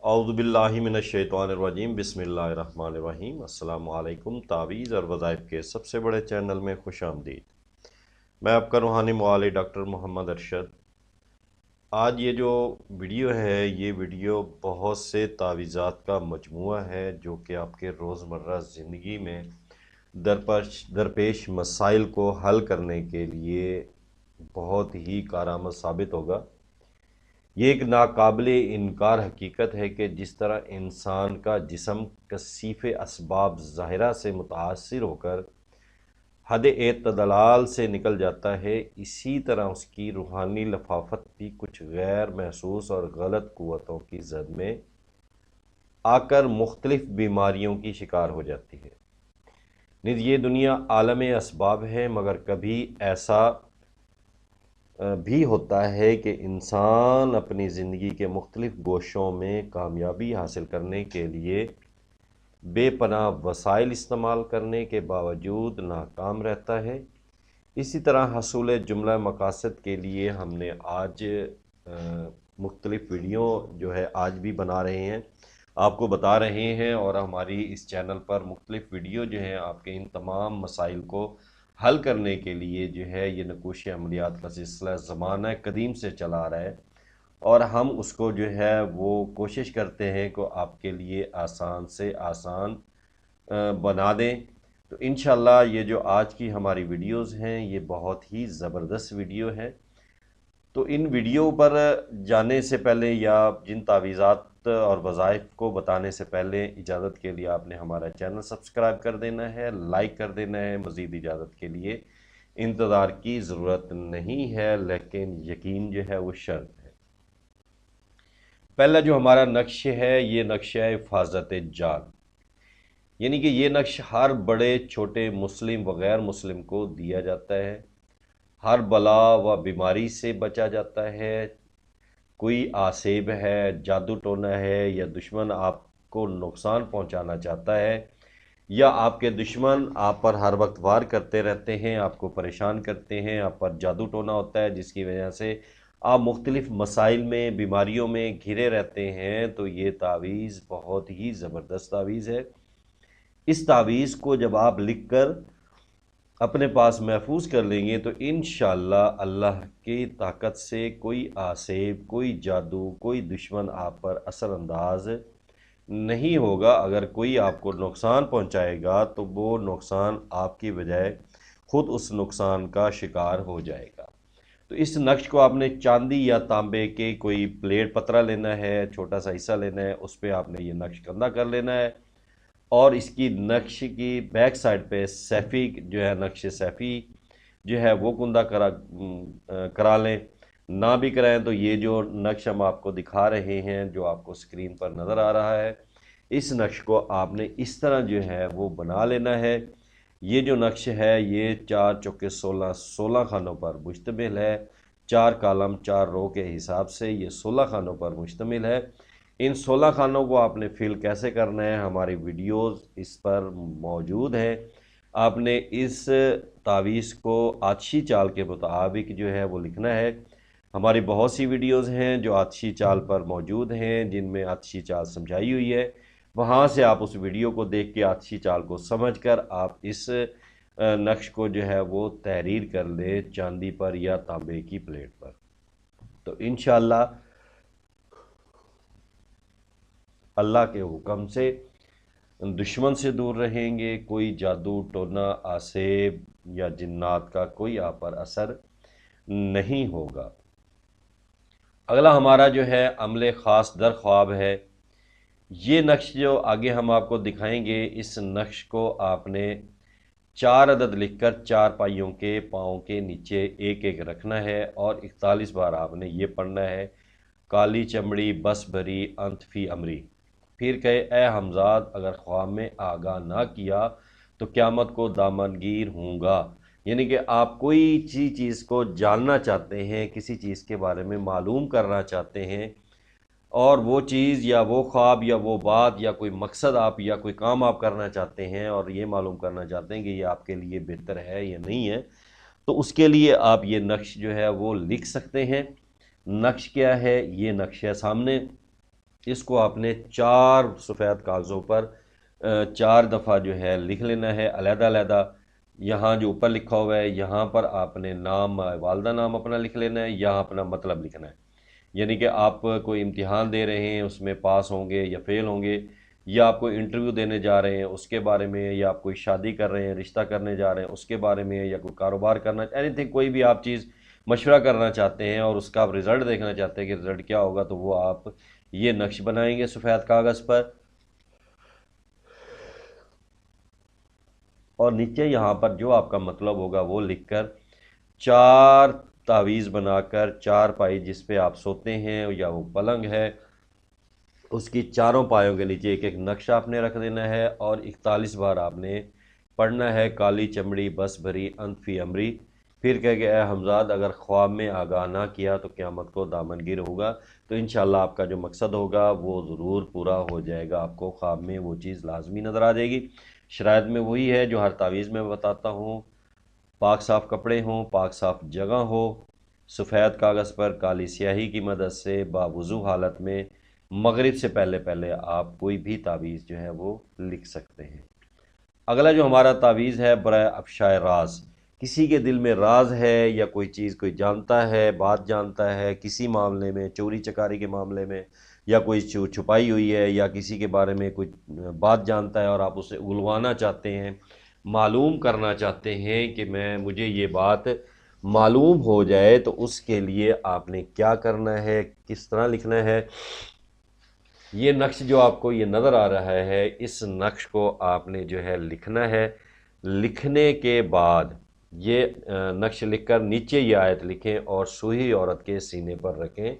اعوذ باللہ من الشیطان الرجیم بسم اللہ الرحمن الرحیم۔ السلام علیکم۔ تعویذ اور وظائف کے سب سے بڑے چینل میں خوش آمدید۔ میں آپ کا روحانی معالج ڈاکٹر محمد ارشد۔ آج یہ جو ویڈیو ہے یہ ویڈیو بہت سے تعویذات کا مجموعہ ہے جو کہ آپ کے روزمرہ زندگی میں درپیش مسائل کو حل کرنے کے لیے بہت ہی کارآمد ثابت ہوگا۔ یہ ایک ناقابل انکار حقیقت ہے کہ جس طرح انسان کا جسم کثیف اسباب ظاہرہ سے متاثر ہو کر حد اعتدال سے نکل جاتا ہے، اسی طرح اس کی روحانی لفافت بھی کچھ غیر محسوس اور غلط قوتوں کی زد میں آ کر مختلف بیماریوں کی شکار ہو جاتی ہے۔ نیز یہ دنیا عالم اسباب ہے، مگر کبھی ایسا بھی ہوتا ہے کہ انسان اپنی زندگی کے مختلف گوشوں میں کامیابی حاصل کرنے کے لیے بے پناہ وسائل استعمال کرنے کے باوجود ناکام رہتا ہے۔ اسی طرح حصول جملہ مقاصد کے لیے ہم نے آج مختلف ویڈیو جو ہے آج بھی بنا رہے ہیں، آپ کو بتا رہے ہیں، اور ہماری اس چینل پر مختلف ویڈیو جو ہیں آپ کے ان تمام مسائل کو حل کرنے کے لیے جو ہے یہ نقوش عملیات کا سلسلہ زمانہ قدیم سے چلا آ رہا ہے، اور ہم اس کو جو ہے وہ کوشش کرتے ہیں کہ آپ کے لیے آسان سے آسان بنا دیں۔ تو انشاءاللہ یہ جو آج کی ہماری ویڈیوز ہیں یہ بہت ہی زبردست ویڈیو ہے۔ تو ان ویڈیو پر جانے سے پہلے یا جن تعویذات اور وظائف کو بتانے سے پہلے اجازت کے لیے آپ نے ہمارا چینل سبسکرائب کر دینا ہے، لائک کر دینا ہے۔ مزید اجازت کے لیے انتظار کی ضرورت نہیں ہے، لیکن یقین جو ہے وہ شرط ہے۔ پہلا جو ہمارا نقش ہے یہ نقش ہے حفاظت جان، یعنی کہ یہ نقش ہر بڑے چھوٹے مسلم و غیر مسلم کو دیا جاتا ہے۔ ہر بلا و بیماری سے بچا جاتا ہے۔ کوئی آسیب ہے، جادو ٹونا ہے، یا دشمن آپ کو نقصان پہنچانا چاہتا ہے، یا آپ کے دشمن آپ پر ہر وقت وار کرتے رہتے ہیں، آپ کو پریشان کرتے ہیں، آپ پر جادو ٹونا ہوتا ہے جس کی وجہ سے آپ مختلف مسائل میں بیماریوں میں گھرے رہتے ہیں، تو یہ تعویذ بہت ہی زبردست تعویذ ہے۔ اس تعویذ کو جب آپ لکھ کر اپنے پاس محفوظ کر لیں گے تو انشاءاللہ اللہ کی طاقت سے کوئی آسیب، کوئی جادو، کوئی دشمن آپ پر اثر انداز نہیں ہوگا۔ اگر کوئی آپ کو نقصان پہنچائے گا تو وہ نقصان آپ کی بجائے خود اس نقصان کا شکار ہو جائے گا۔ تو اس نقش کو آپ نے چاندی یا تانبے کے کوئی پلیٹ پترا لینا ہے، چھوٹا سا حصہ لینا ہے، اس پہ آپ نے یہ نقش کندہ کر لینا ہے، اور اس کی نقش کی بیک سائڈ پہ سیفی جو ہے، نقش سیفی جو ہے وہ کندہ کرا لیں۔ نہ بھی کرائیں تو یہ جو نقش ہم آپ کو دکھا رہے ہیں جو آپ کو اسکرین پر نظر آ رہا ہے، اس نقش کو آپ نے اس طرح جو ہے وہ بنا لینا ہے۔ یہ جو نقش ہے یہ 4 چوکے 16 خانوں پر مشتمل ہے، 4 کالم 4 رو کے حساب سے یہ 16 خانوں پر مشتمل ہے۔ ان 16 خانوں کو آپ نے فل کیسے کرنا ہے، ہماری ویڈیوز اس پر موجود ہیں۔ آپ نے اس تعویذ کو آتشی چال کے مطابق جو ہے وہ لکھنا ہے۔ ہماری بہت سی ویڈیوز ہیں جو آتشی چال پر موجود ہیں، جن میں آتشی چال سمجھائی ہوئی ہے، وہاں سے آپ اس ویڈیو کو دیکھ کے آتشی چال کو سمجھ کر آپ اس نقش کو جو ہے وہ تحریر کر لیں چاندی پر یا تانبے کی پلیٹ پر۔ تو انشاءاللہ اللہ کے حکم سے دشمن سے دور رہیں گے، کوئی جادو ٹونا، آسیب یا جنات کا کوئی آپ پر اثر نہیں ہوگا۔ اگلا ہمارا جو ہے عمل خاص در خواب ہے۔ یہ نقش جو آگے ہم آپ کو دکھائیں گے، اس نقش کو آپ نے 4 عدد لکھ کر 4 پائیوں کے پاؤں کے نیچے ایک ایک رکھنا ہے، اور 41 بار آپ نے یہ پڑھنا ہے: کالی چمڑی بس بھری انت فی امری، پھر کہے اے حمزاد اگر خواب میں آگاہ نہ کیا تو قیامت کو دامنگیر ہوں گا۔ یعنی کہ آپ کوئی چیز کو جاننا چاہتے ہیں، کسی چیز کے بارے میں معلوم کرنا چاہتے ہیں، اور وہ چیز یا وہ خواب یا وہ بات یا کوئی مقصد آپ یا کوئی کام آپ کرنا چاہتے ہیں، اور یہ معلوم کرنا چاہتے ہیں کہ یہ آپ کے لیے بہتر ہے یا نہیں ہے، تو اس کے لیے آپ یہ نقش جو ہے وہ لکھ سکتے ہیں۔ نقش کیا ہے؟ یہ نقش ہے سامنے، اس کو آپ نے 4 سفید کاغذوں پر 4 دفعہ جو ہے لکھ لینا ہے علیحدہ علیحدہ۔ یہاں جو اوپر لکھا ہوا ہے یہاں پر آپ نے نام، والدہ نام اپنا لکھ لینا ہے، یہاں اپنا مطلب لکھنا ہے۔ یعنی کہ آپ کوئی امتحان دے رہے ہیں، اس میں پاس ہوں گے یا فیل ہوں گے، یا آپ کو انٹرویو دینے جا رہے ہیں اس کے بارے میں، یا آپ کوئی شادی کر رہے ہیں، رشتہ کرنے جا رہے ہیں اس کے بارے میں، یا کوئی کاروبار کرنا، اینی تھنگ، کوئی بھی آپ چیز مشورہ کرنا چاہتے ہیں اور اس کا آپ رزلٹ دیکھنا چاہتے ہیں کہ رزلٹ کیا ہوگا، تو وہ آپ یہ نقش بنائیں گے سفید کاغذ پر، اور نیچے یہاں پر جو آپ کا مطلب ہوگا وہ لکھ کر 4 تعویذ بنا کر 4 پائی جس پہ آپ سوتے ہیں یا وہ پلنگ ہے اس کی چاروں پایوں کے نیچے ایک ایک نقش آپ نے رکھ دینا ہے، اور 41 بار آپ نے پڑھنا ہے کالی چمڑی بس بھری انت فی امری، پھر کہہ کہ اے حمزاد اگر خواب میں آگاہ نہ کیا تو قیامت کو دامن گیر ہوگا۔ تو انشاءاللہ آپ کا جو مقصد ہوگا وہ ضرور پورا ہو جائے گا، آپ کو خواب میں وہ چیز لازمی نظر آ جائے گی۔ شرائط میں وہی ہے جو ہر تعویذ میں بتاتا ہوں، پاک صاف کپڑے ہوں، پاک صاف جگہ ہو، سفید کاغذ پر کالی سیاہی کی مدد سے باوضو حالت میں مغرب سے پہلے پہلے آپ کوئی بھی تعویذ جو ہے وہ لکھ سکتے ہیں۔ اگلا جو ہمارا تعویذ ہے برائے افشائے راز، کسی کے دل میں راز ہے یا کوئی چیز کوئی جانتا ہے، بات جانتا ہے کسی معاملے میں، چوری چکاری کے معاملے میں، یا کوئی چھپائی ہوئی ہے، یا کسی کے بارے میں کوئی بات جانتا ہے اور آپ اسے اگلوانا چاہتے ہیں، معلوم کرنا چاہتے ہیں کہ مجھے یہ بات معلوم ہو جائے، تو اس کے لیے آپ نے کیا کرنا ہے، کس طرح لکھنا ہے۔ یہ نقش جو آپ کو یہ نظر آ رہا ہے، اس نقش کو آپ نے جو ہے لکھنا ہے۔ لکھنے کے بعد یہ نقش لکھ کر نیچے یہ آیت لکھیں اور سوئی عورت کے سینے پر رکھیں،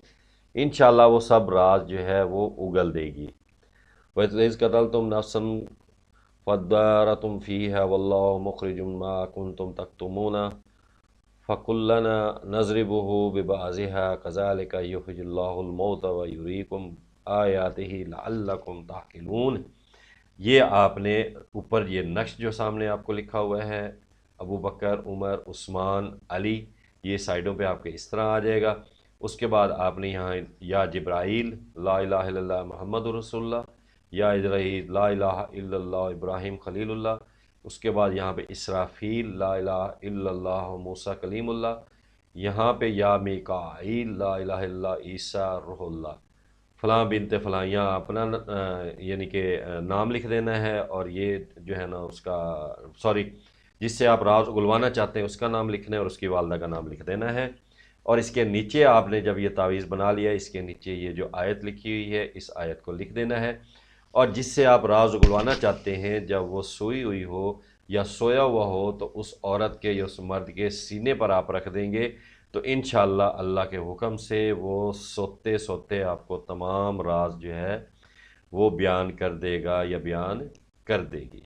انشاءاللہ وہ سب راز جو ہے وہ اگل دے گی۔ وَإِذْ قَتَلْتُمْ نَفْسًا فَادَّارَأْتُمْ فِيهَا وَاللَّهُ مُخْرِجٌ مَا كُنْتُمْ تَكْتُمُونَ فَكُلَّنَا نَضْرِبُهُ بِبَعْضِهَا كَذَلِكَ يُحْيِي اللَّهُ الْمَوْتَى وَيُرِيكُمْ آیاتہ لعلکم تعقلون۔ یہ آپ نے اوپر یہ نقش جو سامنے آپ کو لکھا ہوا ہے، ابو بکر، عمر، عثمان، علی، یہ سائڈوں پہ آپ کے اس طرح آ جائے گا۔ اس کے بعد آپ نے یہاں یا جبرائیل لا الہ الا اللہ محمد رسول اللہ، یا اسرائیل لا الہ الا اللہ ابراہیم خلیل اللہ، اس کے بعد یہاں پہ اسرافیل لا الہ الا اللہ موسیٰ کلیم اللہ، یہاں پہ یا میکائیل لا الہ الا اللہ عیسیٰ روح اللہ، فلاں بنت فلاں، یہاں اپنا یعنی کہ نام لکھ دینا ہے، اور یہ جو ہے نا اس کا جس سے آپ راز اگلوانا چاہتے ہیں اس کا نام لکھنا ہے، اور اس کی والدہ کا نام لکھ دینا ہے۔ اور اس کے نیچے آپ نے جب یہ تعویذ بنا لیا، اس کے نیچے یہ جو آیت لکھی ہوئی ہے اس آیت کو لکھ دینا ہے، اور جس سے آپ راز اگلوانا چاہتے ہیں جب وہ سوئی ہوئی ہو یا سویا ہوا ہو تو اس عورت کے یا اس مرد کے سینے پر آپ رکھ دیں گے، تو انشاءاللہ اللہ کے حکم سے وہ سوتے سوتے آپ کو تمام راز جو ہے وہ بیان کر دے گا یا بیان کر دے گی۔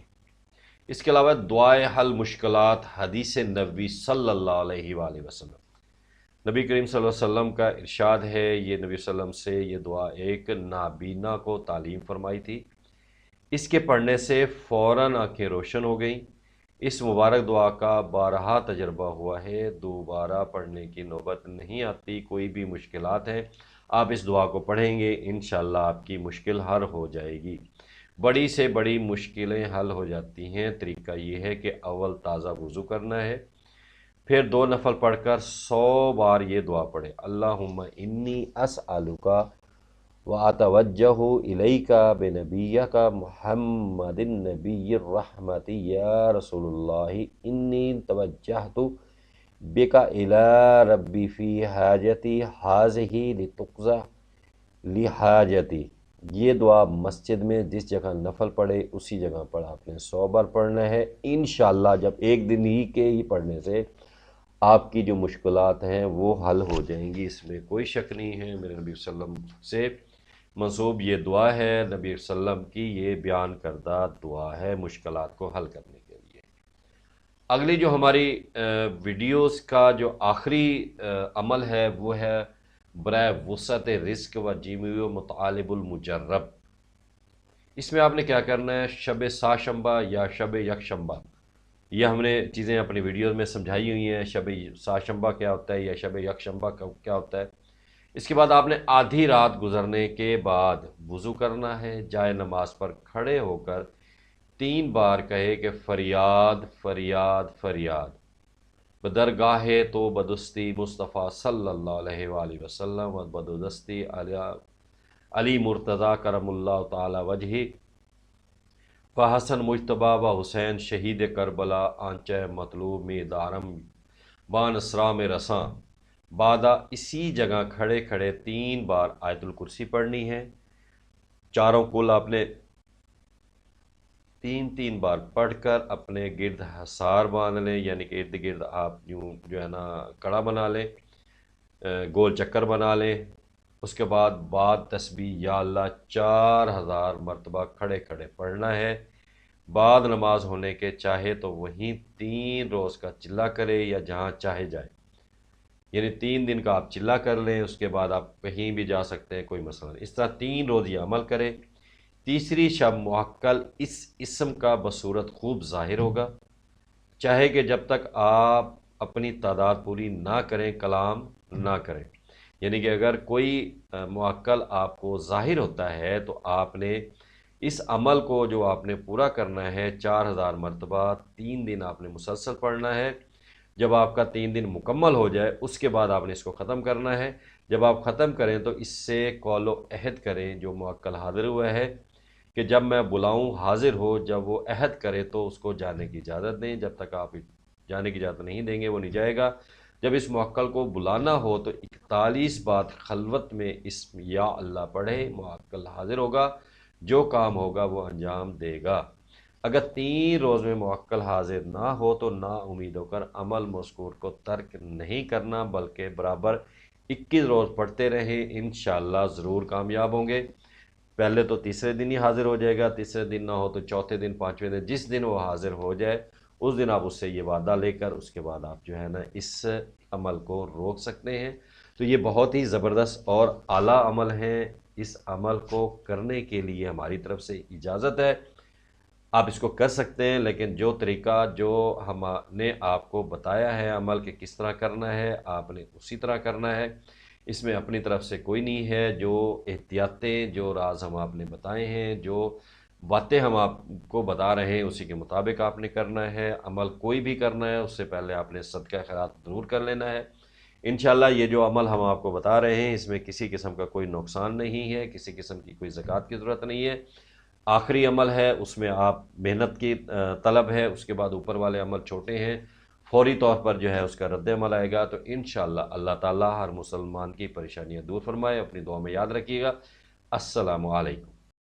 اس کے علاوہ دعائے حل مشکلات، حدیث نبوی صلی اللہ علیہ وآلہ وسلم، نبی کریم صلی اللہ علیہ وسلم کا ارشاد ہے، یہ نبی صلی اللہ علیہ وسلم سے یہ دعا ایک نابینا کو تعلیم فرمائی تھی، اس کے پڑھنے سے فوراً آنکھیں روشن ہو گئیں۔ اس مبارک دعا کا بارہا تجربہ ہوا ہے، دوبارہ پڑھنے کی نوبت نہیں آتی۔ کوئی بھی مشکلات ہیں آپ اس دعا کو پڑھیں گے انشاءاللہ آپ کی مشکل حل ہو جائے گی۔ بڑی سے بڑی مشکلیں حل ہو جاتی ہیں۔ طریقہ یہ ہے کہ اول تازہ وضو کرنا ہے، پھر 2 نفل پڑھ کر 100 بار یہ دعا پڑھے، اللہم انی اسألک واتوجہ الیک بنبیک محمد النبی الرحمت یا رسول اللہ انی توجہت بک الی ربی فی حاجتی ہذہ لتقضی لی حاجتی۔ یہ دعا مسجد میں جس جگہ نفل پڑھے اسی جگہ پر آپ نے 100 بار پڑھنا ہے۔ انشاءاللہ جب ایک دن ہی کے ہی پڑھنے سے آپ کی جو مشکلات ہیں وہ حل ہو جائیں گی، اس میں کوئی شک نہیں ہے۔ میرے نبی صلی اللہ علیہ وسلم سے منسوب یہ دعا ہے، نبی صلی اللہ علیہ وسلم کی یہ بیان کردہ دعا ہے مشکلات کو حل کرنے کے لیے۔ اگلی جو ہماری ویڈیوز کا جو آخری عمل ہے وہ ہے برائے وسعت رزق و جیمی و مطالب المجرب۔ اس میں آپ نے کیا کرنا ہے، شب ساشنبہ یا شب یکشنبہ، یہ ہم نے چیزیں اپنی ویڈیوز میں سمجھائی ہوئی ہیں، شب ساشنبہ کیا ہوتا ہے یا شب یکشنبہ کیا ہوتا ہے۔ اس کے بعد آپ نے آدھی رات گزرنے کے بعد وضو کرنا ہے، جائے نماز پر کھڑے ہو کر 3 بار کہے کہ فریاد فریاد فریاد بدرگاہ تو بدستی مصطفیٰ صلی اللہ علیہ وآلہ وسلم و بدستی علی مرتضی کرم اللہ تعالی وجہ فحسن مجتبہ و حسین شہید کربلا آنچہ مطلوب میں دارم بان اسرا میں رساں بادہ اسی جگہ کھڑے کھڑے 3 بار آیت الکرسی پڑھنی ہے۔ چاروں کل آپ نے 3 بار پڑھ کر اپنے گرد حصار باندھ لیں، یعنی کہ ارد گرد آپ یوں جو ہے نا کڑا بنا لیں، گول چکر بنا لیں۔ اس کے بعد تسبیح یا اللہ 4000 مرتبہ کھڑے کھڑے پڑھنا ہے۔ بعد نماز ہونے کے چاہے تو وہیں 3 روز کا چلہ کرے یا جہاں چاہے جائے، یعنی 3 دن کا آپ چلہ کر لیں، اس کے بعد آپ کہیں بھی جا سکتے ہیں، کوئی مسئلہ نہیں۔ اس طرح 3 روز یہ عمل کرے۔ تیسری شب موکل اس اسم کا بصورت خوب ظاہر ہوگا، چاہے کہ جب تک آپ اپنی تعداد پوری نہ کریں کلام نہ کریں، یعنی کہ اگر کوئی موکل آپ کو ظاہر ہوتا ہے تو آپ نے اس عمل کو جو آپ نے پورا کرنا ہے 4000 مرتبہ 3 دن آپ نے مسلسل پڑھنا ہے۔ جب آپ کا 3 دن مکمل ہو جائے اس کے بعد آپ نے اس کو ختم کرنا ہے۔ جب آپ ختم کریں تو اس سے قول و عہد کریں جو موکل حاضر ہوا ہے کہ جب میں بلاؤں حاضر ہو، جب وہ عہد کرے تو اس کو جانے کی اجازت دیں، جب تک آپ جانے کی اجازت نہیں دیں گے وہ نہیں جائے گا۔ جب اس موکل کو بلانا ہو تو 41 بار خلوت میں اسم یا اللہ پڑھے، موکل حاضر ہوگا، جو کام ہوگا وہ انجام دے گا۔ اگر 3 روز میں موکل حاضر نہ ہو تو نا امید ہو کر عمل مذکور کو ترک نہیں کرنا، بلکہ برابر 21 روز پڑھتے رہیں، انشاءاللہ ضرور کامیاب ہوں گے۔ پہلے تو تیسرے دن ہی حاضر ہو جائے گا، تیسرے دن نہ ہو تو چوتھے دن، 5ویں دن، جس دن وہ حاضر ہو جائے اس دن آپ اس سے یہ وعدہ لے کر اس کے بعد آپ جو ہے نا اس عمل کو روک سکتے ہیں۔ تو یہ بہت ہی زبردست اور اعلیٰ عمل ہے، اس عمل کو کرنے کے لیے ہماری طرف سے اجازت ہے، آپ اس کو کر سکتے ہیں، لیکن جو طریقہ جو ہم نے آپ کو بتایا ہے عمل کہ کس طرح کرنا ہے آپ نے اسی طرح کرنا ہے، اس میں اپنی طرف سے کوئی نہیں ہے۔ جو احتیاطیں جو راز ہم آپ نے بتائے ہیں، جو باتیں ہم آپ کو بتا رہے ہیں اسی کے مطابق آپ نے کرنا ہے۔ عمل کوئی بھی کرنا ہے اس سے پہلے آپ نے صدقہ خیرات ضرور کر لینا ہے۔ انشاءاللہ یہ جو عمل ہم آپ کو بتا رہے ہیں اس میں کسی قسم کا کوئی نقصان نہیں ہے، کسی قسم کی کوئی زکوٰۃ کی ضرورت نہیں ہے۔ آخری عمل ہے اس میں آپ محنت کی طلب ہے، اس کے بعد اوپر والے عمل چھوٹے ہیں، فوری طور پر جو ہے اس کا رد عمل آئے گا۔ تو انشاءاللہ اللہ تعالیٰ ہر مسلمان کی پریشانیاں دور فرمائے۔ اپنی دعا میں یاد رکھیے گا۔ السلام علیکم۔